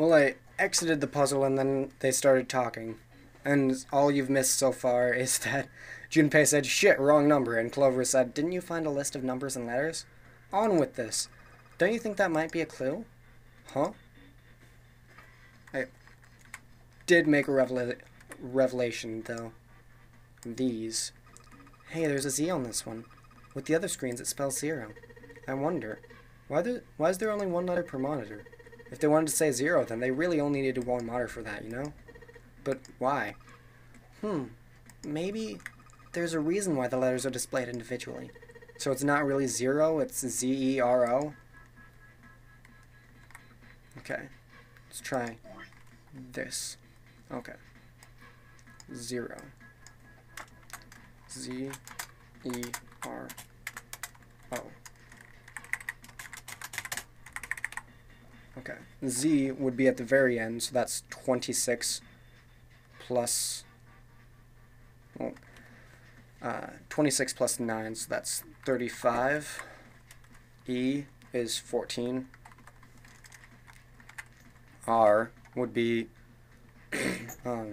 Well, I exited the puzzle and then they started talking. And all you've missed so far is that Junpei said, "Shit, wrong number," and Clover said, "Didn't you find a list of numbers and letters?" On with this. Don't you think that might be a clue? Huh? I did make a revelation, though. These. Hey, there's a Z on this one. With the other screens, it spells 0. I wonder, why is there only one letter per monitor? If they wanted to say 0, then they really only needed one monitor for that, you know? But why? Maybe there's a reason why the letters are displayed individually. So it's not really 0, it's Z-E-R-O. Okay, let's try this. Okay. 0. Z-E-R-O. Okay. Z would be at the very end, so that's 26 plus... Well, 26 plus 9, so that's 35. E is 14. R would be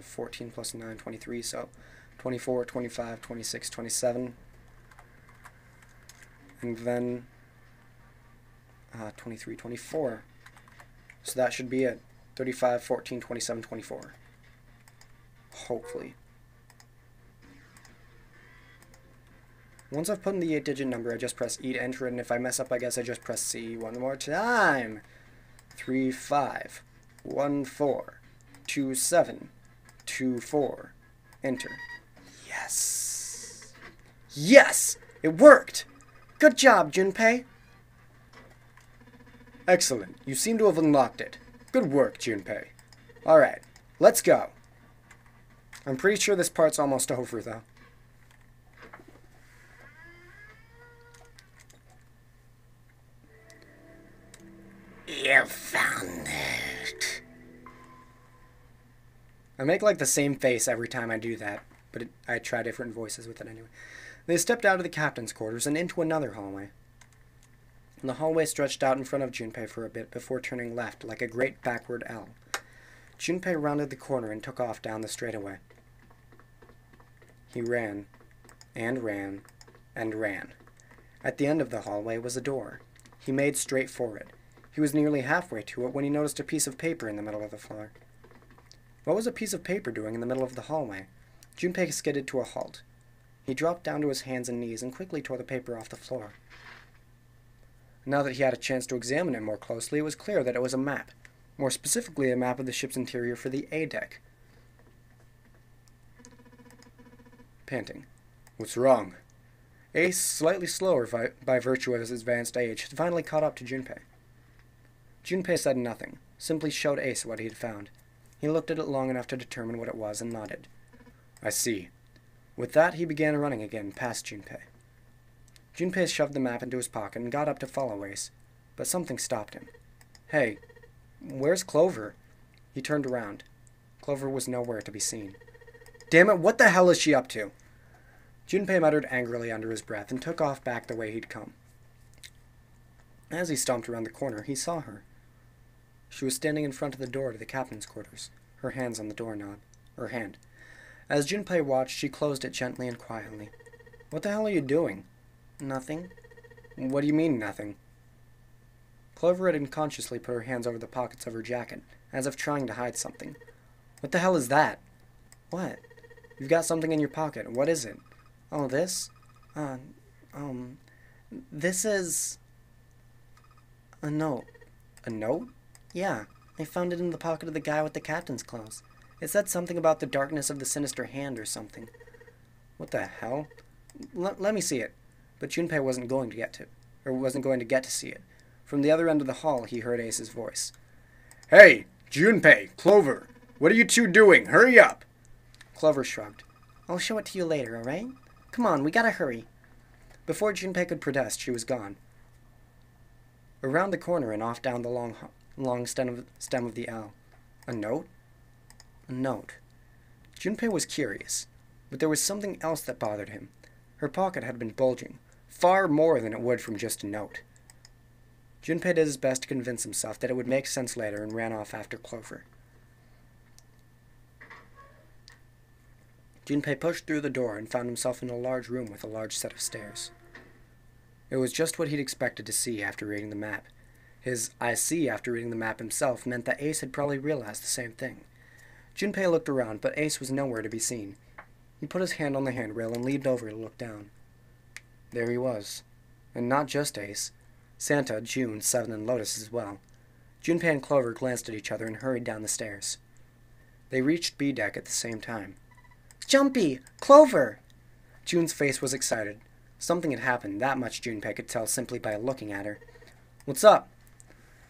14 plus 9, 23, so 24, 25, 26, 27. And then 23, 24. So that should be it. 35, 14, 27, 24. Hopefully. Once I've put in the 8-digit number, I just press E to enter it, and if I mess up, I guess I just press C one more time. 3, 5, 1, 4, 2, 7, 2, 4. Enter. Yes! Yes! It worked! Good job, Junpei! Excellent. You seem to have unlocked it. Good work, Junpei. Alright, let's go. I'm pretty sure this part's almost over, though. You found it. I make like the same face every time I do that, but I try different voices with it anyway. They stepped out of the captain's quarters and into another hallway. The hallway stretched out in front of Junpei for a bit before turning left like a great backward L. Junpei rounded the corner and took off down the straightaway. He ran, and ran, and ran. At the end of the hallway was a door. He made straight for it. He was nearly halfway to it when he noticed a piece of paper in the middle of the floor. What was a piece of paper doing in the middle of the hallway? Junpei skidded to a halt. He dropped down to his hands and knees and quickly tore the paper off the floor. Now that he had a chance to examine it more closely, it was clear that it was a map. More specifically, a map of the ship's interior for the A deck. Panting. What's wrong? Ace, slightly slower by virtue of his advanced age, had finally caught up to Junpei. Junpei said nothing, simply showed Ace what he had found. He looked at it long enough to determine what it was and nodded. I see. With that, he began running again, past Junpei. Junpei shoved the map into his pocket and got up to follow Ace, but something stopped him. Hey, where's Clover? He turned around. Clover was nowhere to be seen. Damn it, what the hell is she up to? Junpei muttered angrily under his breath and took off back the way he'd come. As he stomped around the corner, he saw her. She was standing in front of the door to the captain's quarters, her hands on the doorknob, her hand. As Junpei watched, she closed it gently and quietly. What the hell are you doing? Nothing. What do you mean, nothing? Clover had unconsciously put her hands over the pockets of her jacket, as if trying to hide something. What the hell is that? What? You've got something in your pocket. What is it? Oh, this? This is... a note. A note? Yeah, I found it in the pocket of the guy with the captain's clothes. It said something about the darkness of the sinister hand or something. What the hell? Let me see it. But Junpei wasn't going to get to see it. From the other end of the hall, he heard Ace's voice. Hey, Junpei, Clover, what are you two doing? Hurry up! Clover shrugged. I'll show it to you later, alright? Come on, we gotta hurry. Before Junpei could protest, she was gone. Around the corner and off down the long stem of the L. A note? A note. Junpei was curious, but there was something else that bothered him. Her pocket had been bulging, far more than it would from just a note. Junpei did his best to convince himself that it would make sense later and ran off after Clover. Junpei pushed through the door and found himself in a large room with a large set of stairs. It was just what he'd expected to see after reading the map. His "I see" after reading the map himself meant that Ace had probably realized the same thing. Junpei looked around, but Ace was nowhere to be seen. He put his hand on the handrail and leaned over to look down. There he was. And not just Ace. Santa, June, Seven, and Lotus as well. Junpei and Clover glanced at each other and hurried down the stairs. They reached B deck at the same time. "Jumpy! Clover!" June's face was excited. Something had happened, that much Junpei could tell simply by looking at her. "What's up?"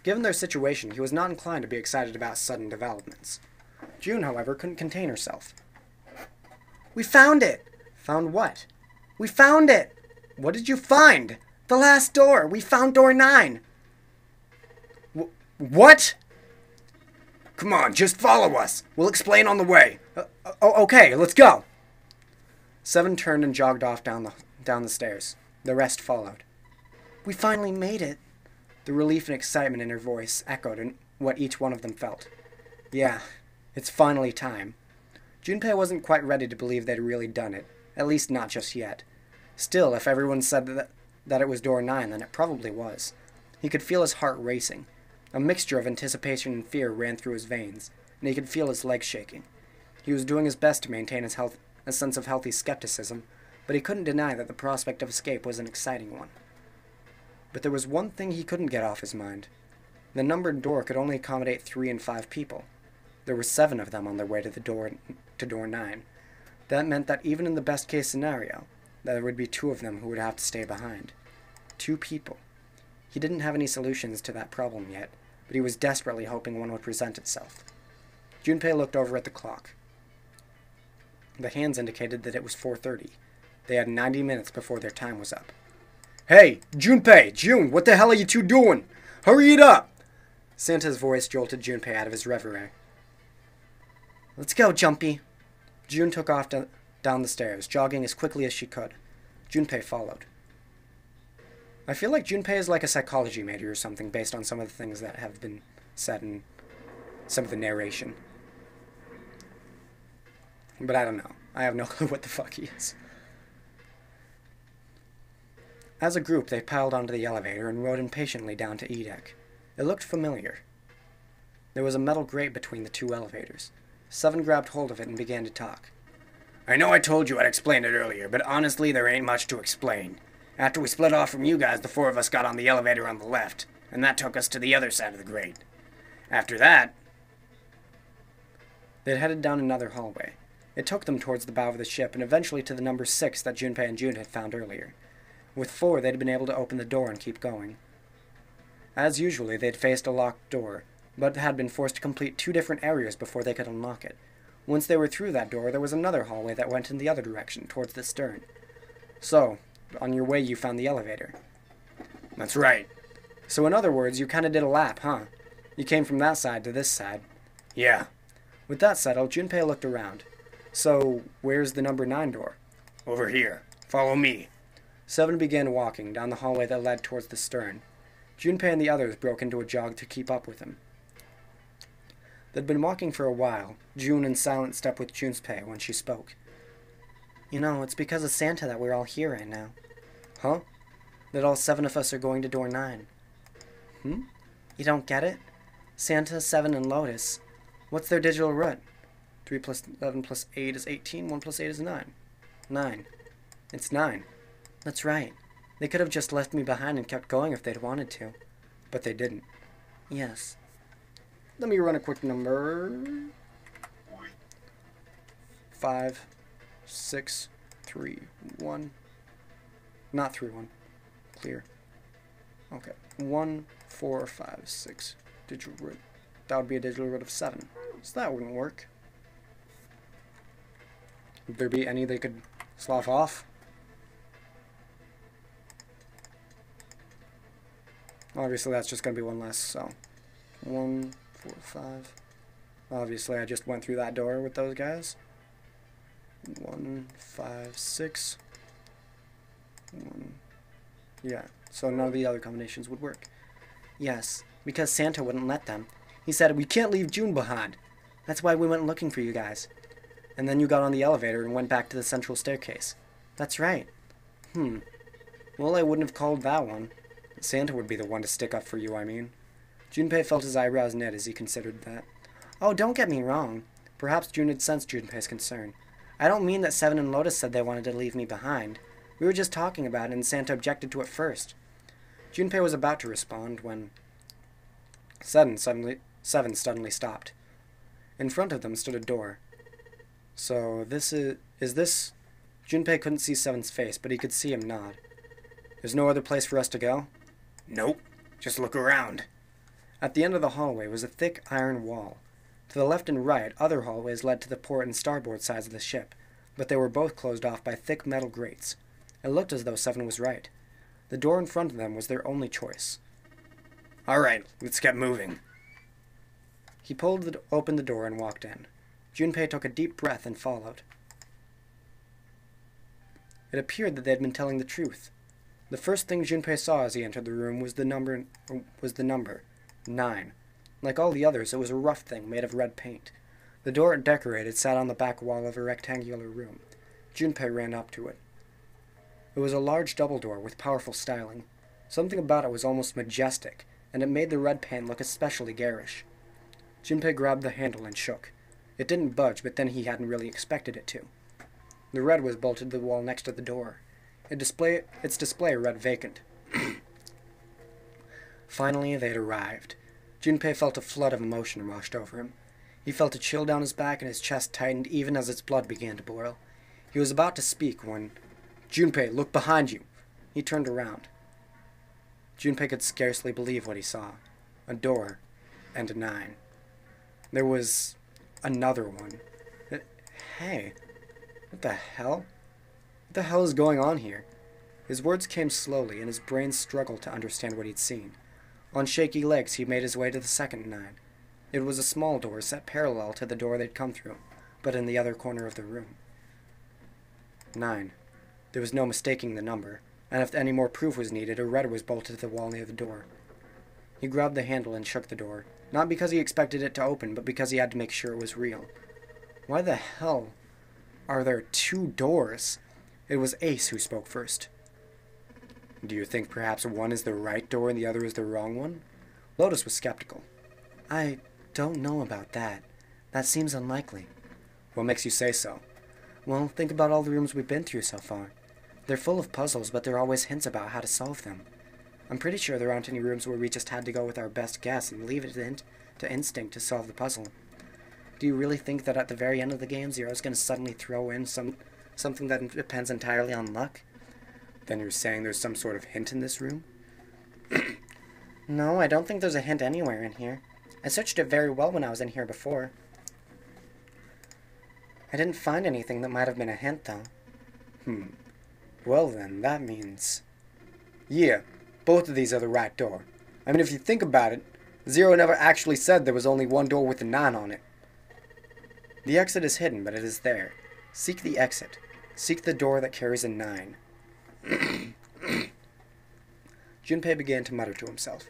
Given their situation, he was not inclined to be excited about sudden developments. June, however, couldn't contain herself. "We found it!" "Found what?" "We found it!" "What did you find?" "The last door! We found door 9! What?" "Come on, just follow us. We'll explain on the way." Okay, let's go." Seven turned and jogged off down the stairs. The rest followed. "We finally made it." The relief and excitement in her voice echoed in what each one of them felt. Yeah, it's finally time. Junpei wasn't quite ready to believe they'd really done it, at least not just yet. Still, if everyone said that it was door 9, then it probably was. He could feel his heart racing. A mixture of anticipation and fear ran through his veins, and he could feel his legs shaking. He was doing his best to maintain a sense of healthy skepticism, but he couldn't deny that the prospect of escape was an exciting one. But there was one thing he couldn't get off his mind. The numbered door could only accommodate 3 and 5 people. There were 7 of them on their way to door 9. That meant that even in the best-case scenario, there would be 2 of them who would have to stay behind. 2 people. He didn't have any solutions to that problem yet, but he was desperately hoping one would present itself. Junpei looked over at the clock. The hands indicated that it was 4:30. They had 90 minutes before their time was up. "Hey, Junpei, June, what the hell are you two doing? Hurry it up!" Santa's voice jolted Junpei out of his reverie. "Let's go, Jumpy." June took off down the stairs, jogging as quickly as she could. Junpei followed. I feel like Junpei is like a psychology major or something based on some of the things that have been said in some of the narration. But I don't know. I have no clue what the fuck he is. As a group, they piled onto the elevator and rode impatiently down to E deck. It looked familiar. There was a metal grate between the 2 elevators. Seven grabbed hold of it and began to talk. "I know I told you I'd explain it earlier, but honestly there ain't much to explain. After we split off from you guys, the 4 of us got on the elevator on the left, and that took us to the other side of the grate. After that..." They'd headed down another hallway. It took them towards the bow of the ship, and eventually to the number 6 that Junpei and June had found earlier. With 4, they'd been able to open the door and keep going. As usually, they'd faced a locked door, but had been forced to complete 2 different areas before they could unlock it. Once they were through that door, there was another hallway that went in the other direction, towards the stern. "So, on your way you found the elevator." "That's right." "So in other words, you kinda did a lap, huh? You came from that side to this side." "Yeah." With that settled, Junpei looked around. "So, where's the number 9 door?" "Over here. Follow me." Seven began walking down the hallway that led towards the stern. Junpei and the others broke into a jog to keep up with him. They'd been walking for a while, June in silent step with Junpei when she spoke. "You know, it's because of Santa that we're all here right now." "Huh?" "That all 7 of us are going to door 9. "Hmm? You don't get it? Santa, 7, and Lotus. What's their digital root? 3 plus 11 plus 8 is 18, 1 plus 8 is 9. 9. It's 9. That's right. They could have just left me behind and kept going if they'd wanted to. But they didn't." "Yes." Let me run a quick number. 5, 6, 3, 1. Not 3, 1. Clear. Okay. 1, 4, 5, 6. Digital root. That would be a digital root of 7. So that wouldn't work. Would there be any they could slough off? Obviously, that's just going to be 1 less, so 1, 4, 5. Obviously, I just went through that door with those guys. 1, 5, 6. 1. Yeah, so none of the other combinations would work. Yes, because Santa wouldn't let them. He said, we can't leave June behind. That's why we went looking for you guys. And then you got on the elevator and went back to the central staircase. That's right. Well, I wouldn't have called that one. Santa would be the one to stick up for you, I mean. Junpei felt his eyebrows knit as he considered that. Oh, don't get me wrong. Perhaps June had sensed Junpei's concern. I don't mean that Seven and Lotus said they wanted to leave me behind. We were just talking about it and Santa objected to it first. Junpei was about to respond when Seven suddenly stopped. In front of them stood a door. So this is this? Junpei couldn't see Seven's face, but he could see him nod. There's no other place for us to go? Nope. Just look around. At the end of the hallway was a thick iron wall. To the left and right, other hallways led to the port and starboard sides of the ship, but they were both closed off by thick metal grates. It looked as though Seven was right. The door in front of them was their only choice. All right, let's get moving. He open the door and walked in. Junpei took a deep breath and followed. It appeared that they had been telling the truth. The first thing Junpei saw as he entered the room was the number 9. Like all the others, it was a rough thing made of red paint. The door it decorated sat on the back wall of a rectangular room. Junpei ran up to it. It was a large double door with powerful styling. Something about it was almost majestic, and it made the red paint look especially garish. Junpei grabbed the handle and shook. It didn't budge, but then he hadn't really expected it to. The red was bolted to the wall next to the door. Its display read vacant. Finally, they had arrived. Junpei felt a flood of emotion rushed over him. He felt a chill down his back and his chest tightened even as his blood began to boil. He was about to speak when, Junpei, look behind you. He turned around. Junpei could scarcely believe what he saw. A door and a 9. There was another one. Hey, what the hell? What the hell is going on here? His words came slowly, and his brain struggled to understand what he'd seen. On shaky legs, he made his way to the second 9. It was a small door set parallel to the door they'd come through, but in the other corner of the room. 9. There was no mistaking the number, and if any more proof was needed, a red was bolted to the wall near the door. He grabbed the handle and shook the door, not because he expected it to open, but because he had to make sure it was real. Why the hell are there 2 doors? It was Ace who spoke first. Do you think perhaps one is the right door and the other is the wrong one? Lotus was skeptical. I don't know about that. That seems unlikely. What makes you say so? Well, think about all the rooms we've been through so far. They're full of puzzles, but there are always hints about how to solve them. I'm pretty sure there aren't any rooms where we just had to go with our best guess and leave it to instinct to solve the puzzle. Do you really think that at the very end of the game, Zero's going to suddenly throw in something that depends entirely on luck? Then you're saying there's some sort of hint in this room? No, I don't think there's a hint anywhere in here. I searched it very well when I was in here before. I didn't find anything that might have been a hint, though. Well then, that means... Yeah, both of these are the right door. I mean, if you think about it, Zero never actually said there was only one door with a 9 on it. The exit is hidden, but it is there. Seek the exit. Seek the door that carries a 9. Junpei began to mutter to himself.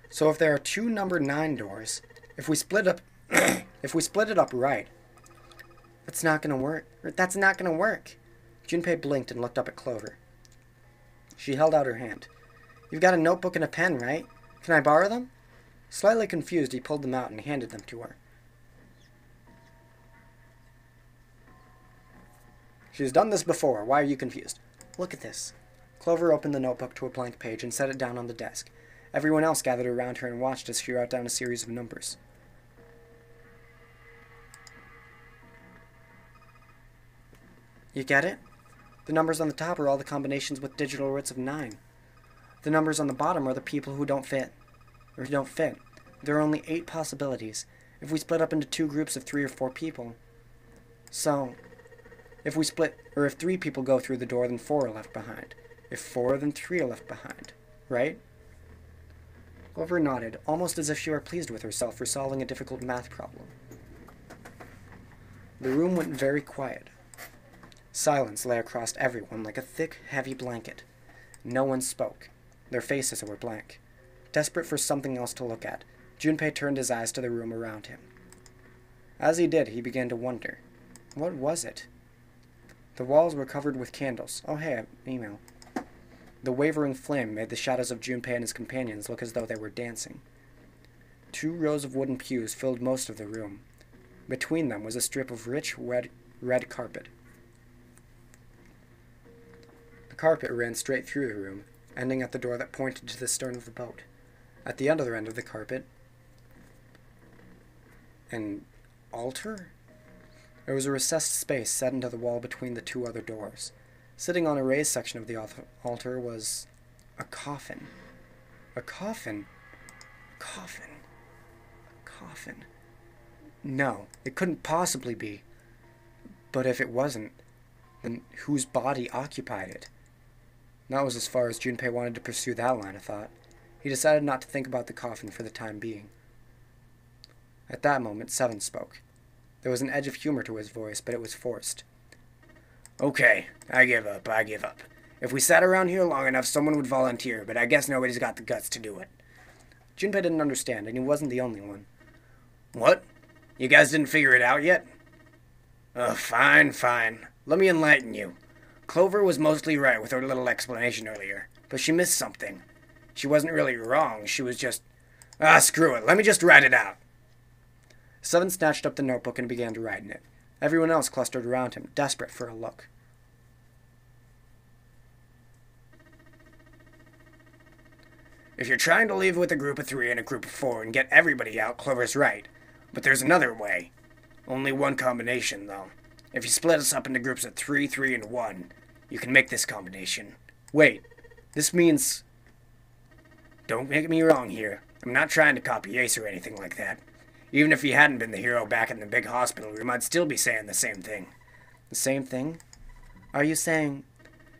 So if there are 2 number 9 doors, if we split it up right, that's not gonna work. That's not gonna work. Junpei blinked and looked up at Clover. She held out her hand. You've got a notebook and a pen, right? Can I borrow them? Slightly confused, he pulled them out and handed them to her. She's done this before. Why are you confused? Look at this. Clover opened the notebook to a blank page and set it down on the desk. Everyone else gathered around her and watched as she wrote down a series of numbers. You get it? The numbers on the top are all the combinations with digital roots of 9. The numbers on the bottom are the people who don't fit. There are only 8 possibilities. If we split up into 2 groups of 3 or 4 people. So, if 3 people go through the door, then 4 are left behind. If 4, then 3 are left behind. Right? Clover nodded, almost as if she were pleased with herself for solving a difficult math problem. The room went very quiet. Silence lay across everyone like a thick, heavy blanket. No one spoke. Their faces were blank. Desperate for something else to look at, Junpei turned his eyes to the room around him. As he did, he began to wonder. What was it? The walls were covered with candles. Oh, hey, an email. The wavering flame made the shadows of Junpei and his companions look as though they were dancing. 2 rows of wooden pews filled most of the room. Between them was a strip of rich red carpet. The carpet ran straight through the room, ending at the door that pointed to the stern of the boat. At the other end of the carpet, an altar? There was a recessed space set into the wall between the 2 other doors. Sitting on a raised section of the altar was a coffin. A coffin? A coffin? A coffin? No, it couldn't possibly be. But if it wasn't, then whose body occupied it? That was as far as Junpei wanted to pursue that line of thought. He decided not to think about the coffin for the time being. At that moment, Seven spoke. There was an edge of humor to his voice, but it was forced. Okay, I give up. If we sat around here long enough, someone would volunteer, but I guess nobody's got the guts to do it. Junpei didn't understand, and he wasn't the only one. What? You guys didn't figure it out yet? Fine. Let me enlighten you. Clover was mostly right with her little explanation earlier, but she missed something. She wasn't really wrong, she was just... screw it, let me just write it out. Seven snatched up the notebook and began to write in it. Everyone else clustered around him, desperate for a look. If you're trying to leave with a group of 3 and a group of 4 and get everybody out, Clover's right. But there's another way. Only one combination, though. If you split us up into groups of 3, 3, and 1, you can make this combination. Wait, this means... Don't make me wrong here. I'm not trying to copy Ace or anything like that. Even if he hadn't been the hero back in the big hospital room, I'd still be saying the same thing. The same thing? Are you saying...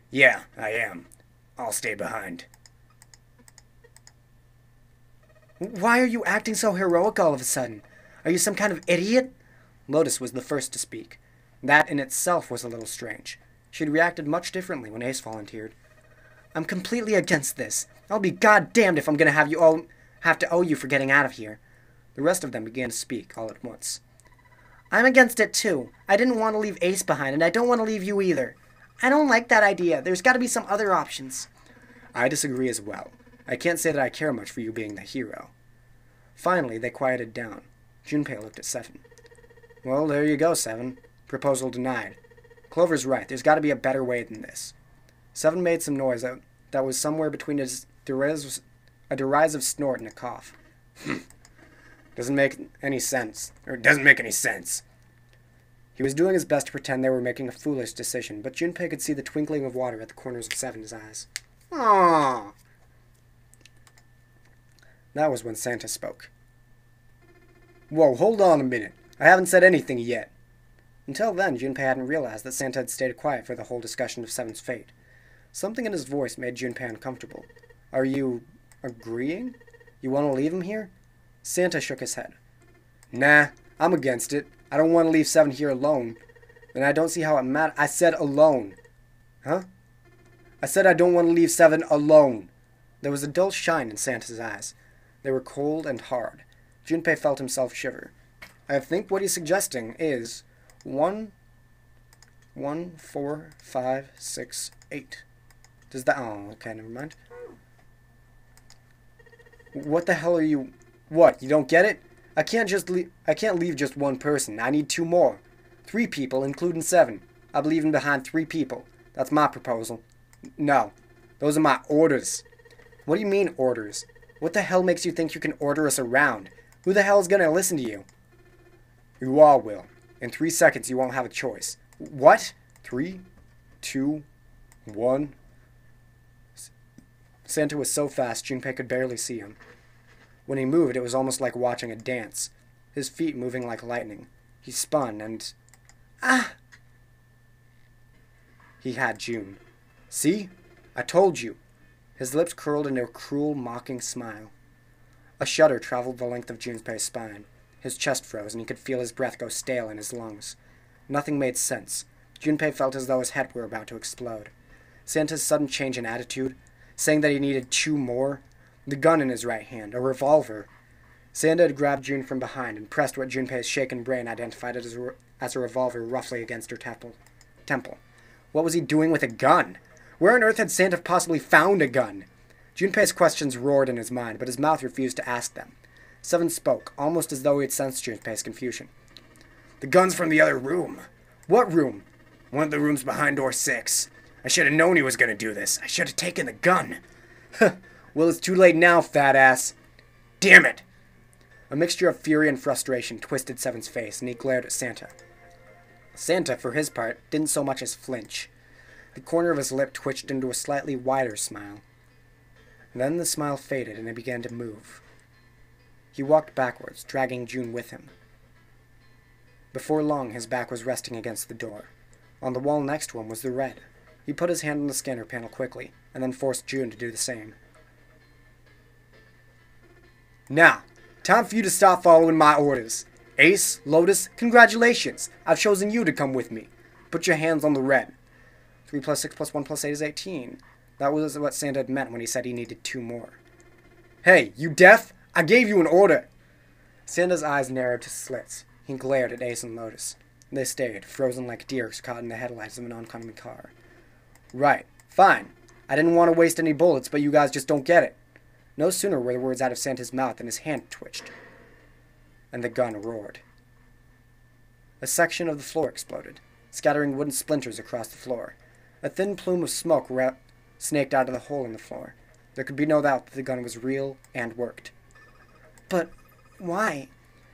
Yeah, I am. I'll stay behind. Why are you acting so heroic all of a sudden? Are you some kind of idiot? Lotus was the first to speak. That in itself was a little strange. She'd reacted much differently when Ace volunteered. I'm completely against this. I'll be goddamned if I'm going to have to owe you for getting out of here. The rest of them began to speak all at once. I'm against it too. I didn't want to leave Ace behind, and I don't want to leave you either. I don't like that idea. There's got to be some other options. I disagree as well. I can't say that I care much for you being the hero. Finally, they quieted down. Junpei looked at Seven. Well, there you go, Seven. Proposal denied. Clover's right. There's got to be a better way than this. Seven made some noise that was somewhere between a derisive snort and a cough. Doesn't make any sense. Or it doesn't make any sense. He was doing his best to pretend they were making a foolish decision, but Junpei could see the twinkling of water at the corners of Seven's eyes. Aww. That was when Santa spoke. Whoa, hold on a minute. I haven't said anything yet. Until then, Junpei hadn't realized that Santa had stayed quiet for the whole discussion of Seven's fate. Something in his voice made Junpei uncomfortable. Are you agreeing? You want to leave him here? Santa shook his head. Nah, I'm against it. I don't want to leave Seven here alone. And I don't see how it matters. I said alone. Huh? I said I don't want to leave Seven alone. There was a dull shine in Santa's eyes. They were cold and hard. Junpei felt himself shiver. I think what he's suggesting is 1, 4, 5, 6, 8. Does that... Oh, okay, never mind. What the hell are you... What, you don't get it? I can't leave just one person. I need 2 more. 3 people, including Seven. I'm leaving behind 3 people. That's my proposal. No, those are my orders. What do you mean, orders? What the hell makes you think you can order us around? Who the hell is going to listen to you? You all will. In 3 seconds, you won't have a choice. What? 3, 2, 1... Santa was so fast, Junpei could barely see him. When he moved, it was almost like watching a dance, his feet moving like lightning. He spun and... Ah! He had June. See? I told you. His lips curled into a cruel, mocking smile. A shudder traveled the length of Junpei's spine. His chest froze, and he could feel his breath go stale in his lungs. Nothing made sense. Junpei felt as though his head were about to explode. Santa's sudden change in attitude, saying that he needed 2 more, the gun in his right hand, a revolver. Santa had grabbed June from behind and pressed what Junpei's shaken brain identified as a revolver roughly against her temple. What was he doing with a gun? Where on earth had Santa possibly found a gun? Junpei's questions roared in his mind, but his mouth refused to ask them. Seven spoke, almost as though he had sensed Junpei's confusion. The gun's from the other room. What room? One of the rooms behind door 6. I should have known he was going to do this. I should have taken the gun. Well, it's too late now, fat ass. Damn it! A mixture of fury and frustration twisted Seven's face, and he glared at Santa. Santa, for his part, didn't so much as flinch. The corner of his lip twitched into a slightly wider smile. Then the smile faded, and he began to move. He walked backwards, dragging June with him. Before long, his back was resting against the door. On the wall next to him was the red. He put his hand on the scanner panel quickly, and then forced June to do the same. Now, time for you to stop following my orders. Ace, Lotus, congratulations. I've chosen you to come with me. Put your hands on the red. 3 plus 6 plus 1 plus 8 is 18. That was what Santa had meant when he said he needed 2 more. Hey, you deaf? I gave you an order. Santa's eyes narrowed to slits. He glared at Ace and Lotus. They stayed, frozen like deer caught in the headlights of an oncoming car. Right, fine. I didn't want to waste any bullets, but you guys just don't get it. No sooner were the words out of Santa's mouth than his hand twitched, and the gun roared. A section of the floor exploded, scattering wooden splinters across the floor. A thin plume of smoke snaked out of the hole in the floor. There could be no doubt that the gun was real and worked. But why?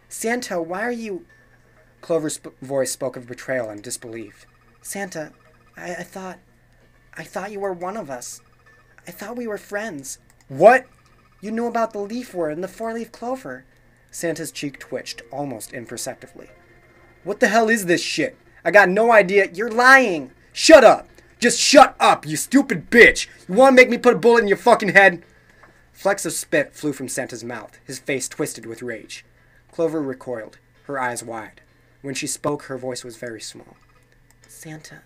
Santa, why are you... Clover's voice spoke of betrayal and disbelief. Santa, I thought you were one of us. I thought we were friends. What? You knew about the leaf word and the 4-leaf clover. Santa's cheek twitched, almost imperceptibly. What the hell is this shit? I got no idea. You're lying. Shut up. Just shut up, you stupid bitch. You want to make me put a bullet in your fucking head? Flecks of spit flew from Santa's mouth, his face twisted with rage. Clover recoiled, her eyes wide. When she spoke, her voice was very small. Santa.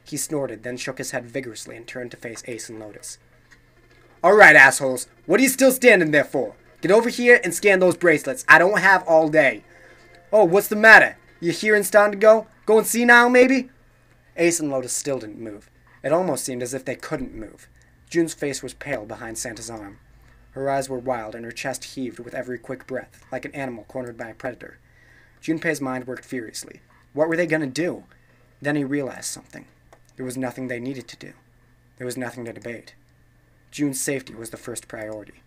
He snorted, then shook his head vigorously and turned to face Ace and Lotus. All right, assholes. What are you still standing there for? Get over here and scan those bracelets. I don't have all day. Oh, what's the matter? You here and starting to go? Go and see now, maybe? Ace and Lotus still didn't move. It almost seemed as if they couldn't move. June's face was pale behind Santa's arm. Her eyes were wild, and her chest heaved with every quick breath, like an animal cornered by a predator. Junpei's mind worked furiously. What were they going to do? Then he realized something. There was nothing they needed to do. There was nothing to debate. June's safety was the first priority.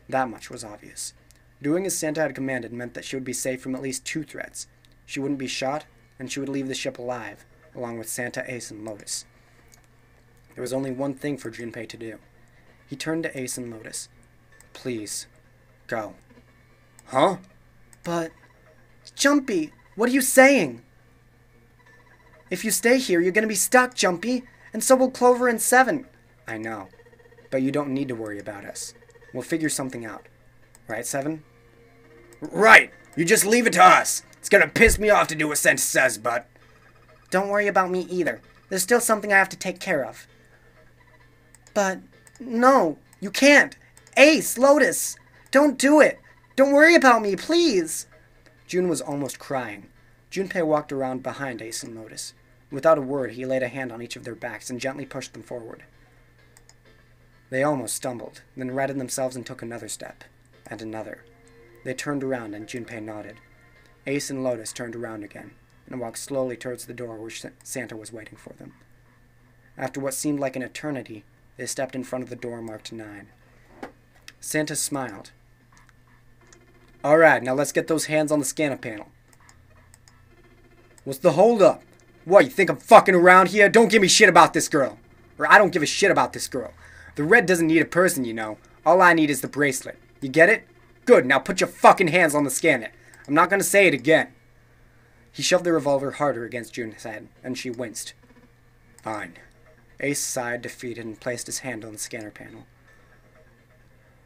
That much was obvious. Doing as Santa had commanded meant that she would be safe from at least 2 threats. She wouldn't be shot, and she would leave the ship alive, along with Santa, Ace, and Lotus. There was only one thing for Junpei to do. He turned to Ace and Lotus. Please, go. Huh? But... Jumpy, what are you saying? If you stay here, you're going to be stuck, Jumpy, and so will Clover and Seven. I know, but you don't need to worry about us. We'll figure something out. Right, Seven? Right! You just leave it to us! It's gonna piss me off to do what Santa says, but... Don't worry about me either. There's still something I have to take care of. But, no, you can't. Ace, Lotus, don't do it. Don't worry about me, please. June was almost crying. Junpei walked around behind Ace and Lotus. Without a word, he laid a hand on each of their backs and gently pushed them forward. They almost stumbled, then righted themselves and took another step, and another. They turned around and Junpei nodded. Ace and Lotus turned around again, and walked slowly towards the door where Santa was waiting for them. After what seemed like an eternity, they stepped in front of the door marked 9. Santa smiled. All right, now let's get those hands on the scanner panel. What's the holdup? What, you think I'm fucking around here? Don't give me shit about this girl. Or I don't give a shit about this girl. The red doesn't need a person, you know. All I need is the bracelet. You get it? Good, now put your fucking hands on the scanner. I'm not gonna say it again. He shoved the revolver harder against June's head, and she winced. Fine. Ace sighed, defeated, and placed his hand on the scanner panel.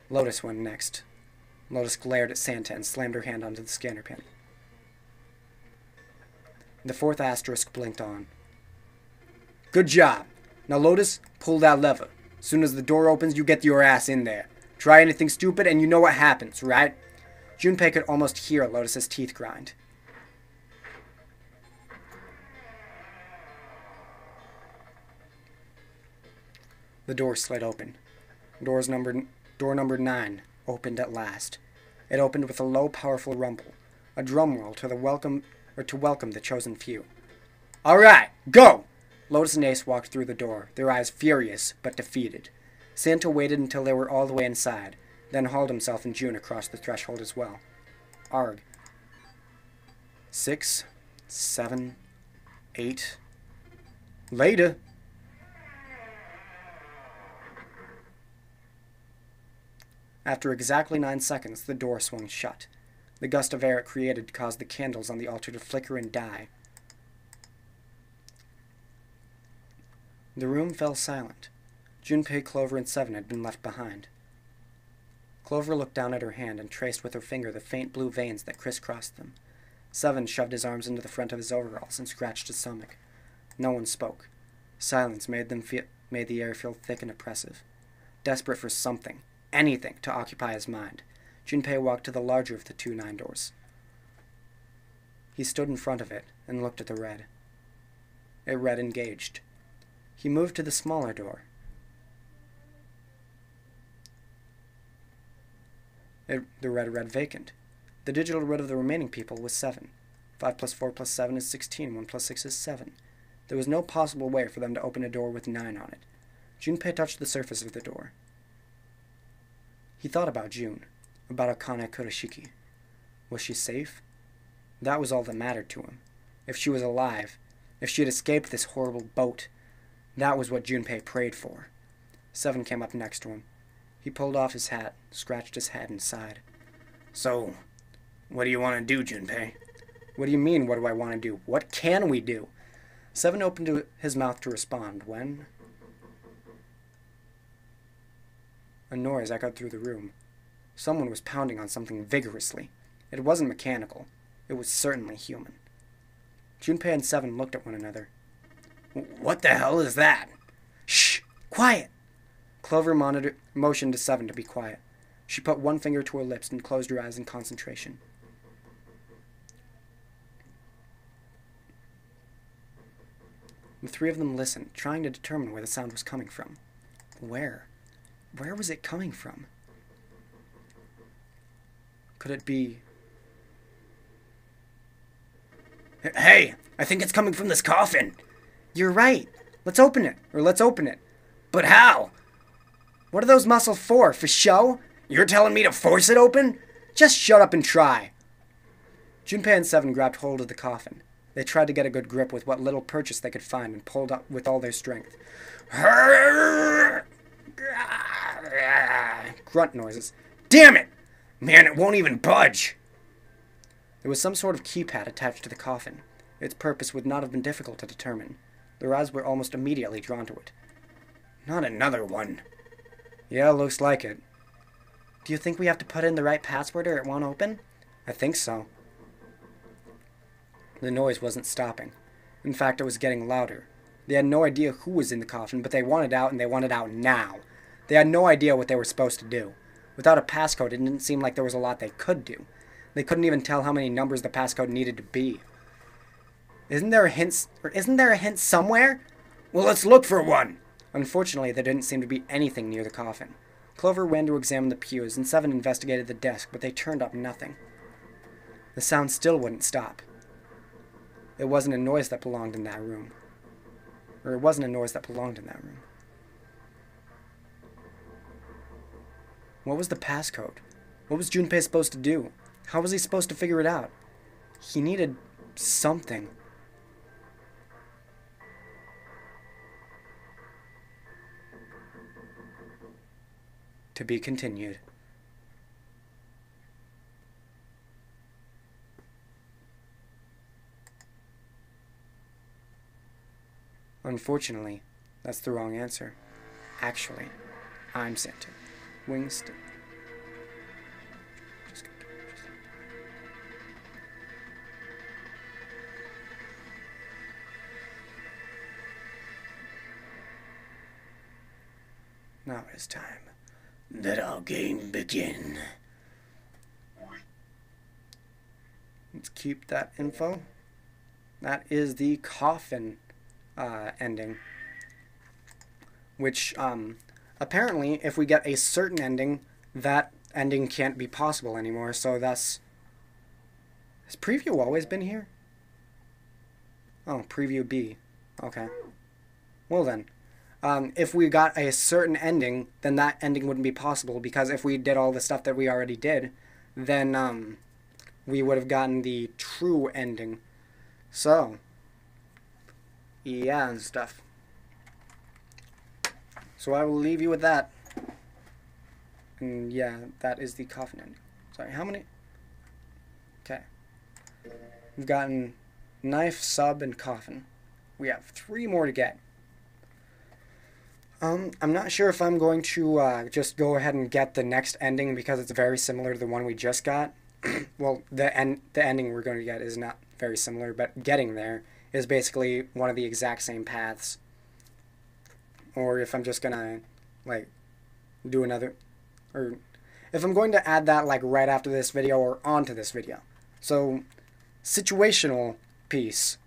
Lotus went next. Lotus glared at Santa and slammed her hand onto the scanner panel. The 4th asterisk blinked on. Good job. Now, Lotus, pull that lever. As soon as the door opens, you get your ass in there. Try anything stupid and you know what happens, right? Junpei could almost hear Lotus's teeth grind. The door slid open. Door number 9 opened at last. It opened with a low, powerful rumble, a drum roll to welcome the chosen few. All right, go! Lotus and Ace walked through the door, their eyes furious but defeated. Santa waited until they were all the way inside, then hauled himself and June across the threshold as well. Arg. 6, 7, 8. Later. After exactly 9 seconds, the door swung shut. The gust of air it created caused the candles on the altar to flicker and die. The room fell silent. Junpei, Clover, and Seven had been left behind. Clover looked down at her hand and traced with her finger the faint blue veins that crisscrossed them. Seven shoved his arms into the front of his overalls and scratched his stomach. No one spoke. Silence made the air feel thick and oppressive. Desperate for something, anything, to occupy his mind, Junpei walked to the larger of the 2 9 doors. He stood in front of it and looked at the red. It read engaged. He moved to the smaller door. The red read vacant. The digital root of the remaining people was 7. 5 plus 4 plus 7 is 16. 1 plus 6 is 7. There was no possible way for them to open a door with 9 on it. Junpei touched the surface of the door. He thought about June, about Akane Kurashiki. Was she safe? That was all that mattered to him. If she was alive, if she had escaped this horrible boat, that was what Junpei prayed for. 7 came up next to him. He pulled off his hat, scratched his head, and sighed. So, what do you want to do, Junpei? What do you mean, what do I want to do? What can we do? 7 opened his mouth to respond when a noise echoed through the room. Someone was pounding on something vigorously. It wasn't mechanical. It was certainly human. Junpei and 7 looked at one another. What the hell is that? Shh! Quiet! Clover motioned to 7 to be quiet. She put one finger to her lips and closed her eyes in concentration. The 3 of them listened, trying to determine where the sound was coming from. Where? Where was it coming from? Could it be... Hey, I think it's coming from this coffin. You're right. Let's open it. But how? What are those muscles for show? You're telling me to force it open? Just shut up and try. Junpei and 7 grabbed hold of the coffin. They tried to get a good grip with what little purchase they could find and pulled up with all their strength. Grunt noises. Damn it! Man, it won't even budge. There was some sort of keypad attached to the coffin. Its purpose would not have been difficult to determine. Their eyes were almost immediately drawn to it. Not another one. Yeah, looks like it. Do you think we have to put in the right password or it won't open? I think so. The noise wasn't stopping. In fact, it was getting louder. They had no idea who was in the coffin, but they wanted out, and they wanted out now. They had no idea what they were supposed to do. Without a passcode, it didn't seem like there was a lot they could do. They couldn't even tell how many numbers the passcode needed to be. Isn't there a hint somewhere? Well, let's look for one. Unfortunately, there didn't seem to be anything near the coffin. Clover ran to examine the pews, and 7 investigated the desk, but they turned up nothing. The sound still wouldn't stop. It wasn't a noise that belonged in that room. Or it wasn't a noise that belonged in that room. What was the passcode? What was Junpei supposed to do? How was he supposed to figure it out? He needed something. To be continued. Unfortunately, that's the wrong answer. Actually, I'm Santa. Wingston. Now it is time Let our game begin. Let's keep that info. That is the coffin ending. Which, apparently, if we get a certain ending, that ending can't be possible anymore. So that's... Has preview always been here? Oh, preview B. Okay. Well then. If we got a certain ending, then that ending wouldn't be possible, because if we did all the stuff that we already did, then we would have gotten the true ending. So, yeah, and stuff. So I will leave you with that. And yeah, that is the coffin ending. Sorry, how many? Okay. We've gotten knife, sub, and coffin. We have 3 more to get. I'm not sure if I'm going to just go ahead and get the next ending, because it's very similar to the one we just got. Well, the ending we're going to get is not very similar, but getting there is basically one of the exact same paths. Or if I'm just gonna, like, do another, or if I'm going to add that, like, right after this video or onto this video. So, situational piece.